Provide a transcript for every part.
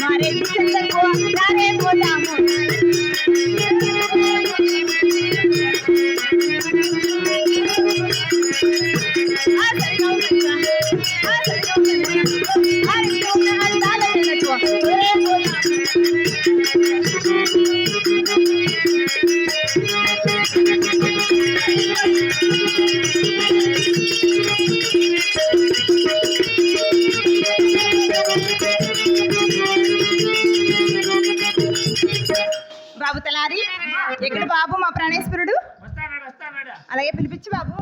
మారే చెందకు నారే పోదాము బాబు తలారి ఎక్కడ బాబు మా ప్రాణేశ్వరుడు అలాగే పిలిపించు బాబు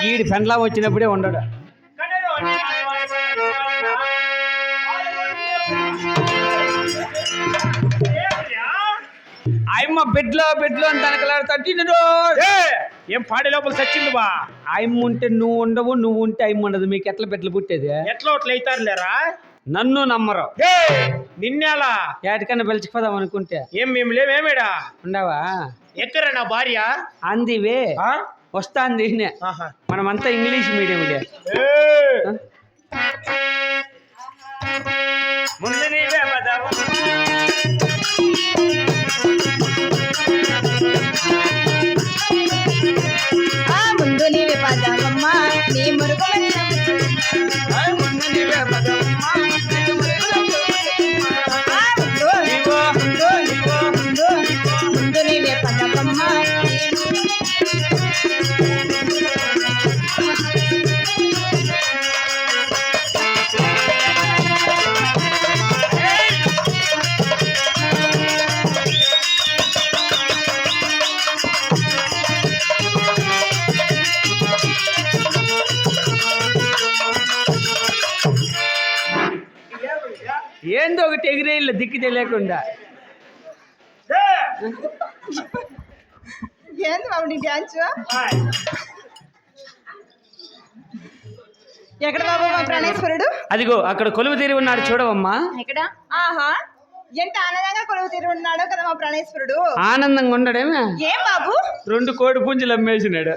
ఈడి పెండ్లా వచ్చినప్పుడే ఉండడు ఆయమ్మ బెడ్లో అని తనకలాడుతాడు ఏం పాడే లోపల చచ్చింది బా ఆయమ్మ ఉంటే నువ్వు ఉండవు నువ్వు ఉంటే ఆయమ్మ ఉండదు మీకు ఎట్లా బెడ్లు పుట్టేది ఎట్లా అట్లా అవుతారు లేరా నన్ను నమ్మరు నిన్నేలా ఏటికన్నా పిలిచిపోదాం అనుకుంటే ఏం మేము లేవేమేడా ఉండవా ఎక్కరా నా భార్య అందివే ఆ? వస్తాంది ఆహా. మనమంతా ఇంగ్లీష్ మీడియంలే ముందు నీవే పదవు. ముందు నీవే పదామమ్మా నీ మురుగు ముందు నీవే పదమ్మా, నీకు ముందు నీవే పదామమ్మా ఏందో ఒకటి ఎగిరేళ్ళు దిక్కు తెలియకుండా ఏంది బాబు నీ డ్యాన్స్ ఎక్కడ బాబు మా ప్రాణేశ్వరుడు అదిగో అక్కడ కొలువు తీరి ఉన్నాడు చూడవమ్మా ఎక్కడ ఆహా ఎంత ఆనందంగా కొలువు తీరు ఉన్నాడో కదా మా ప్రాణేశ్వరుడు ఆనందంగా ఉండడమే ఏం బాబు 2 కోడి పుంజులు అమ్మేసినాడు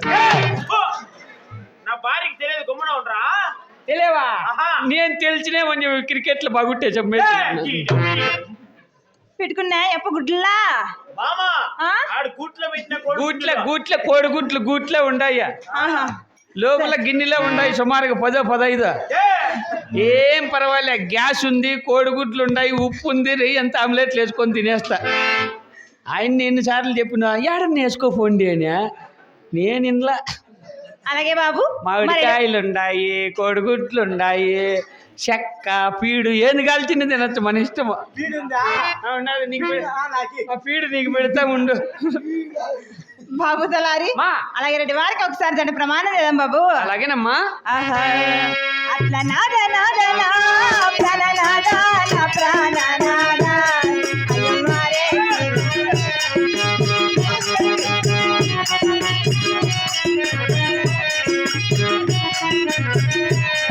నా భార్యకి తెలియదు గుమ్మన ఉండరా తెలియవా ఆహా. నేను తెలిసినే కొంచెం క్రికెట్ లో బాగుంటే చెప్పేసి పెట్టుకున్నా ఎప్ప గుడ్లా మామా ఆ? ఆడు గూట్లో పెట్టిన గూట్ల కోడిగుడ్లు గూట్లే ఉండయ్యా ఆహా లోపల గిన్నెలో ఉన్నాయి సుమారుగా 10-15 ఏం పర్వాలే గ్యాస్ ఉంది కోడిగుడ్లు ఉన్నాయి ఉప్పు ఉంది రెయ్యి అంత ఆమ్లెట్లు వేసుకొని తినేస్తా ఆయన్ని ఎన్నిసార్లు చెప్పినా ఏడన్నా వేసుకోపోండి అని నేను ఇంట్లో అలాగే బాబు మామిడికాయలు ఉన్నాయి కోడిగుడ్లు ఉన్నాయి చెక్క పీడు ఏంది కాల్చింది తినచ్చు మన ఇష్టము ఉన్నది నీకు ఆ పీడు నీకు పెడతా ఉండు బాబు తలారి మా అలాగే రెడ్డి వారికి ఒకసారి దాని ప్రమాణం చేద్దాం బాబు అలాగేనమ్మా ఆహా అట్లా నాద నాద నా ప్రాణ నాద నా ప్రాణ నాద అయ్యో మారే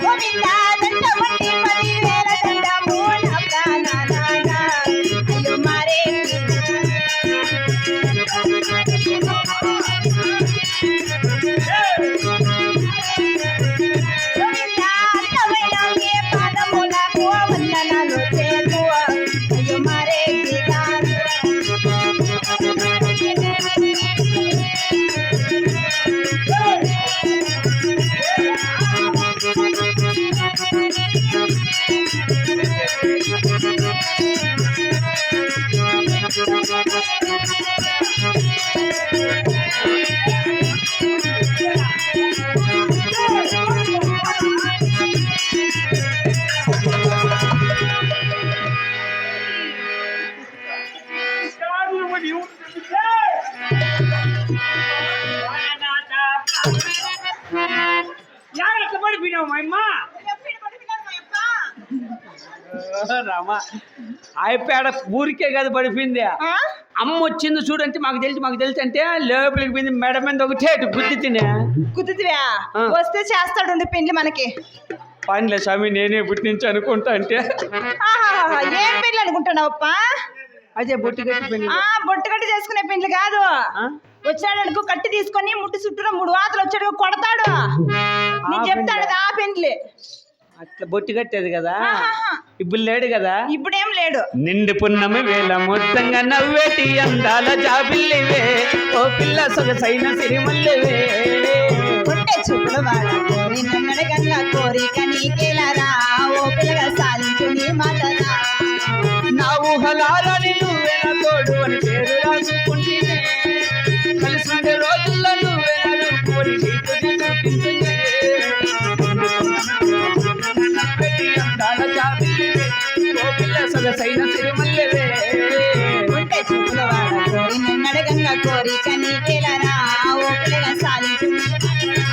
గోవిందా దండముండి 10,000 దండము నా ప్రాణ నాద అయ్యో మారే ఎట్లా పడిపోయినావు మా అమ్మ రామా అయిపోయాడ ఊరికే కదా పడిపోయింది అమ్మ వచ్చింది చూడంటే మాకు తెలుసు అంటే లోపలికి పోయింది మెడ మీద ఒకటే గుద్ది తినే కుదుతువా వస్తే చేస్తాడు పెళ్లి మనకి పనిలే స్వామి నేనే పుట్టి నుంచి అనుకుంటా అంటే ఆహాహా, ఏం పెళ్లి అనుకుంటున్నావప్ప అదే బొట్టు కట్టి పెళ్లి బొట్టు కట్టి చేసుకునే పెళ్లి కాదు వచ్చాడు అనుకో కట్టి తీసుకొని ముట్టు చుట్టూ 3 వాతలు వచ్చాడు కొడతాడు నేను చెప్తాడు ఆ పెళ్లి అట్లా బొట్టి కట్టేది కదా ఆహాహా. ఇప్పుడు లేడు కదా. ఇప్పుడేం లేడు. నిండు పున్నమి వేళ మొత్తంగా నవ్వేటి అందాల జాబిల్లివే ఓ పిల్ల సొగసైన సిరిమల్లెవే. పుట్టే చూపుల వాడ కోరి నన్నడగంగా కోరిక నీకేలరా ఓ పిల్లగా సాధించు నీ మాటరా. నా ఊహలారని నువ్వే నా తోడు అని పేరు రాసుకుంటేనే కలిసి ఉండే రోజుల్లో నువ్వే నా రూపుని నీతోనే చూపించునే. నవ్వేటి అందాల జాబిల్లివే ఓ పిల్ల సొగసైన సిరిమల్లెవే. పుట్టే చూపుల వాడ కోరి నన్నడగంగా కోరిక నీకేలరా ఓ పిల్లగా సాధించు నీ మాటరా.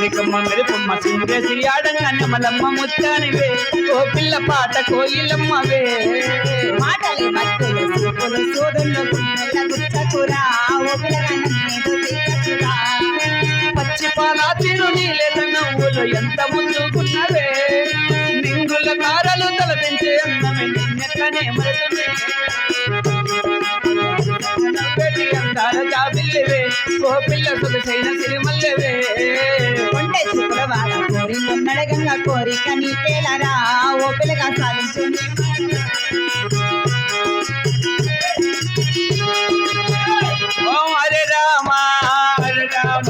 నికమ్మ మెరుపమ్మ సింగేసి ఆడంగా నెమలమ్మ ముత్తానివే ఓ పిల్ల పాట కోయిలమ్మవే. మాటలే మత్తులు సూపులు సూదుల్లో గుండెల గుచ్చకురా ఓ పిల్లగా నన్నేదో చెయ్యకురా. పచ్చి పాల తిరు నీలేత నవ్వులు ఎంత ముందుకున్నవే నింగుల కారలు తల పెంచే అందమే నిన్నెట్లనే మరుతునే. నవ్వేటి అందాల జాబిల్లివే ఓ పిల్ల సొగసైన సిరిమల్లెవే. కొంటే చూపుల వాడ కోరి నన్నడగంగా కోరిక నీకేలరా ఓ పిల్లగా సాధించు నీ ఓ హరే రామ హరే రామ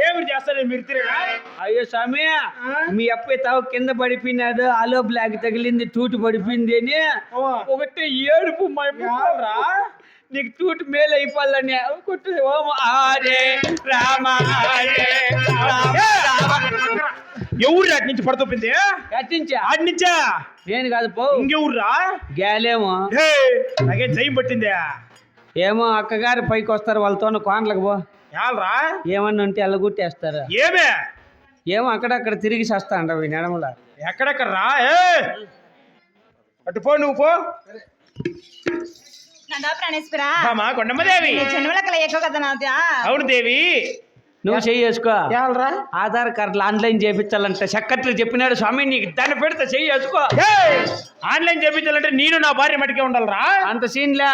ఏమి చేస్తాడు మీరు తిరగా? అయ్యో స్వామి మీ అబ్బాయి తావు కింద పడిపోయినాడు ఆలో బ్లాక్ తగిలింది తూటు పడిపోయింది అని ఒకటి ఏడుపు రా నీకు తూటు మేలు అయిపోవాలని ఒకటి ఓం హరే రామ హరే రామ రామ. ఎవరు అటు నుంచి పడుతుంది? కట్టించా అటు నుంచా? నేను కాదు పో ఇంకెవర్రా? గేలేమో నాకేం దయ్యం పట్టిందే? ఏమో అక్కగారు పైకి వస్తారు వాళ్ళతో కోనలకు పో యాలరా? ఏమన్నా ఉంటే అల్లగుట్టేస్తారు. ఏమే ఏమో అక్కడక్కడ తిరిగి చేస్తా అంటావు ఈ నెడమల. ఎక్కడెక్కడ రా? అటు పో, నువ్వు పో. నందా ప్రాణేశ్వరా మా కొండమ్మదేవి. జన్మలకల ఎక్కువ కదా నాదా. అవును దేవి. నువ్వు చేసుకో. యాలరా? ఆధార్ కార్డులు ఆన్లైన్ చేయించాలంటే సెక్రటరీ చెప్పినాడు స్వామి నీకు దాన్ని పెడితే చేసుకో. ఆన్లైన్ చేయించాలంటే నేను నా భార్య మటుకే ఉండాలరా? అంత సీన్లే.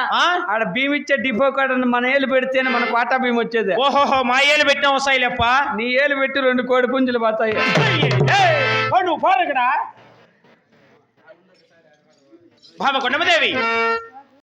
ఆడ భీమ్ ఇచ్చే డిపో కార్డు మన ఏలు పెడితేనే మన కోటా భీమ్ వచ్చేది. ఓహోహో మా ఏలు పెట్టినా వస్తాయి లేప్ప. నీ ఏలు పెట్టి 2 కోడి పుంజులు పోతాయి. నువ్వు పోరు ఇక్కడ. బాబా కొండమ్మదేవి